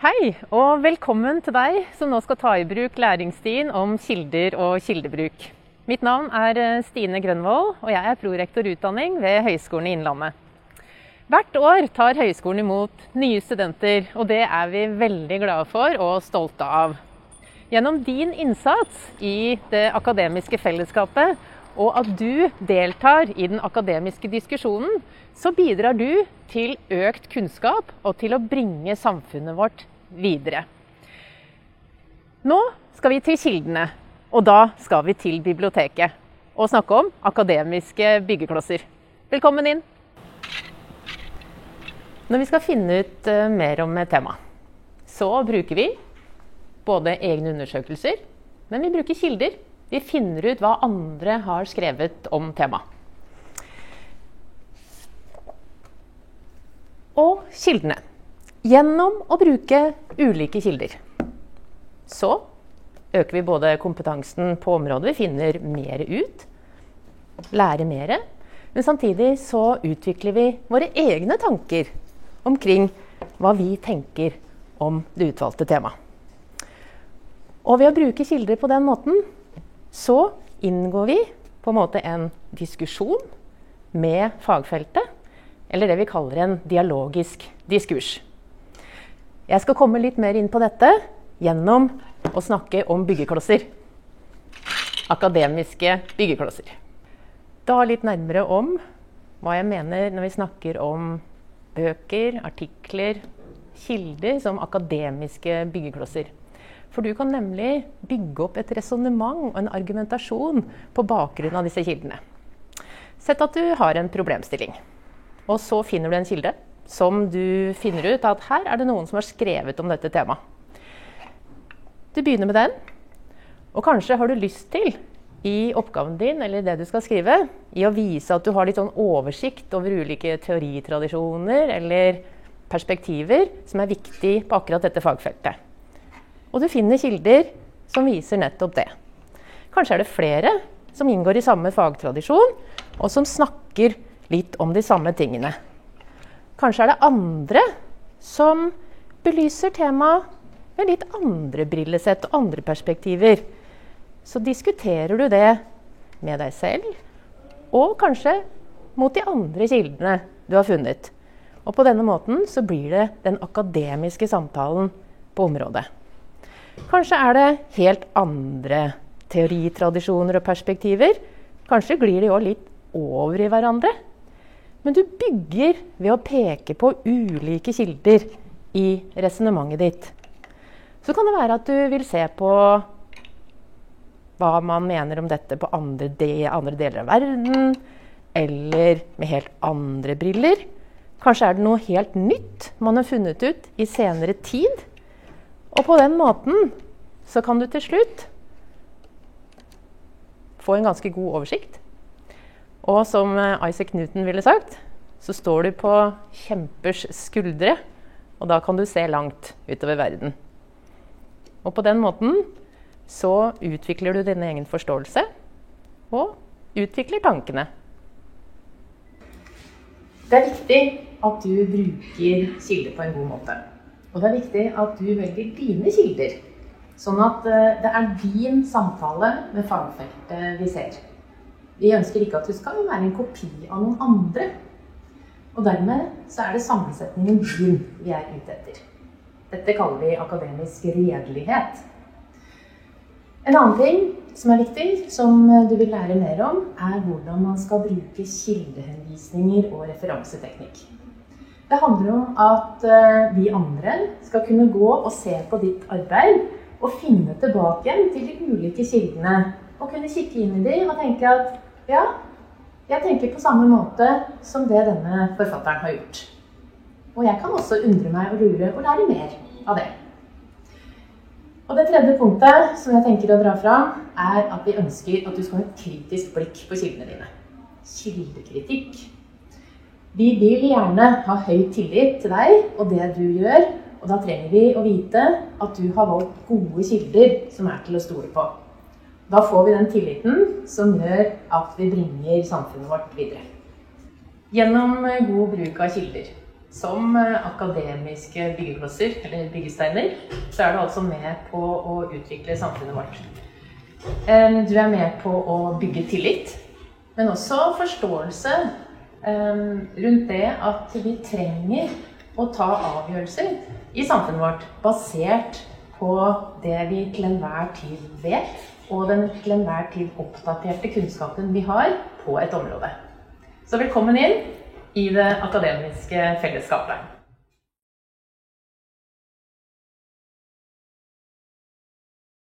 Hei, og velkommen til deg som nå skal ta i bruk læringsstien om kilder og kildebruk. Mitt navn er Stine Grønvold, og jeg er prorektor utdanning ved Høgskolen i Innlandet. Hvert år tar Høgskolen imot nye studenter, og det er vi veldig glade for og stolte av. Gjennom din innsats i det akademiske fellesskapet, og at du deltar i den akademiske diskusjonen, så bidrar du til økt kunnskap og til å bringe samfunnet vårt videre. Nå skal vi til kildene, og da skal vi til biblioteket og snakke om akademiske byggeklosser. Velkommen inn! Når vi skal finne ut mer om et tema, så bruker vi både egne undersøkelser, men vi bruker kilder. Vi finner ut hva andre har skrevet om temaet. Og kildene. Gjennom å bruke ulike kilder. Så øker vi både kompetansen på området, vi finner mer ut, lærer mer, men samtidig så utvikler vi våre egne tanker omkring hva vi tenker om det utvalgte temaet. Og ved å bruke kilder på den måten, så inngår vi på en måte en diskusjon med fagfeltet, eller det vi kaller en dialogisk diskurs. Jeg skal komme litt mer inn på dette gjennom å snakke om byggeklosser. Akademiske byggeklosser. Da litt nærmere om hva jeg mener når vi snakker om bøker, artikler, kilder som akademiske byggeklosser. For du kan nemlig bygge opp et resonemang og en argumentasjon på bakgrunn av disse kildene. Sett at du har en problemstilling, og så finner du en kilde som du finner ut at her er det noen som har skrevet om dette temaet. Du begynner med den, og kanskje har du lyst til i oppgaven din, eller det du skal skrive, i å vise at du har litt sånn oversikt over ulike teoritradisjoner eller perspektiver som er viktig på akkurat dette fagfeltet. Og du finner kilder som viser nettopp det. Kanskje er det flere som inngår i samme fagtradisjon, og som snakker litt om de samme tingene. Kanskje er det andre som belyser temaet med litt andre brillesett og andre perspektiver. Så diskuterer du det med deg selv, og kanskje mot de andre kildene du har funnet. Og på denne måten så blir det den akademiske samtalen på området. Kanskje er det helt andre teoritradisjoner og perspektiver. Kanskje glir de også litt over i hverandre. Men du bygger ved å peke på ulike kilder i resonemanget ditt. Så kan det være at du vil se på hva man mener om dette på andre deler av verden, eller med helt andre briller. Kanskje er det noe helt nytt man har funnet ut i senere tid. Og på den måten så kan du til slutt få en ganske god oversikt. Og som Isaac Newton ville sagt, så står du på kjempers skuldre, og da kan du se langt utover verden. Og på den måten så utvikler du din egen forståelse, og utvikler tankene. Det er viktig at du bruker kilder på en god måte. Og det er viktig at du velger dine kilder, sånn at det er din samtale med fagfeltet vi ser. Vi ønsker ikke at du skal være en kopi av noen andre, og dermed så er det sammensetningen din vi er ute etter. Dette kaller vi akademisk redelighet. En annen ting som er viktig, som du vil lære mer om, er hvordan man skal bruke kildehenvisninger og referanseteknikk. Det handler om at vi andre skal kunne gå og se på ditt arbeid og finne tilbake til de ulike kildene og kunne kikke inn i dem og tenke at ja, jeg tenker på samme måte som det denne forfatteren har gjort. Og jeg kan også undre meg og lure og lære mer av det. Og det tredje punktet som jeg tenker å dra fram er at vi ønsker at du skal ha et kritisk blikk på kildene dine. Kildekritikk. Vi vil gjerne ha høy tillit til deg og det du gjør, og da trenger vi å vite at du har valgt gode kilder som er til å stole på. Da får vi den tilliten som gjør at vi bringer samfunnet vårt videre. Gjennom god bruk av kilder Som akademiske byggeklosser, eller byggesteiner, så er du altså med på å utvikle samfunnet vårt. Du er med på å bygge tillit, men også forståelse rundt det at vi trenger å ta avgjørelser i samfunnet vårt, basert på det vi til enhver tid vet, og den til enhver tid oppdaterte kunnskapen vi har på et område. Så velkommen inn i det akademiske fellesskapet.